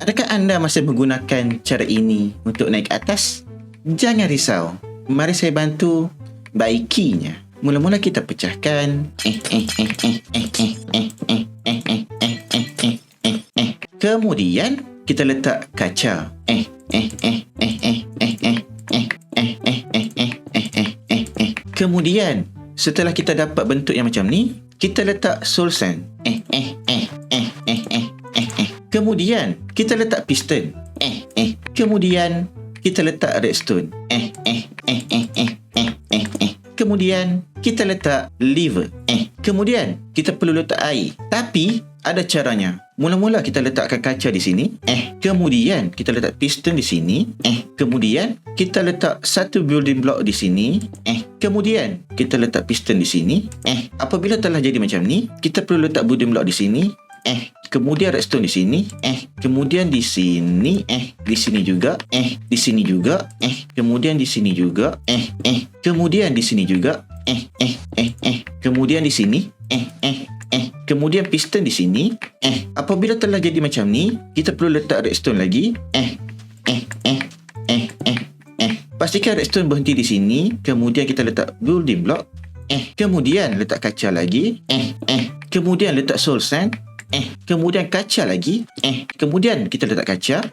Adakah anda masih menggunakan cara ini untuk naik ke atas? Jangan risau. Mari saya bantu baikinya. Mula-mula kita pecahkan. Kemudian kita letak kaca. Kemudian setelah kita dapat bentuk yang macam ni, kita letak soul sand. Kemudian kita letak piston. Kemudian kita letak redstone. Kemudian kita letak lever. Kemudian kita perlu letak air. Tapi ada caranya. Mula-mula kita letakkan kaca di sini. Kemudian kita letak piston di sini. Kemudian kita letak satu building block di sini. Kemudian kita letak piston di sini. Apabila telah jadi macam ni, kita perlu letak building block di sini. Kemudian redstone di sini. Kemudian di sini. Di sini juga. Di sini juga. Kemudian di sini juga. Kemudian di sini juga. Kemudian di sini. Kemudian piston di sini. Apabila telah jadi macam ni, kita perlu letak redstone lagi. Pastikan redstone berhenti di sini. Kemudian kita letak building block. Kemudian letak kaca lagi. Kemudian letak soul sand. Kemudian kaca lagi. Kemudian kita letak kaca.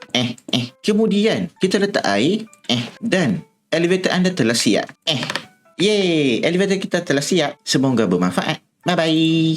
Kemudian kita letak air. Dan elevator anda telah siap. Yeay, elevator kita telah siap. Semoga bermanfaat. Bye-bye.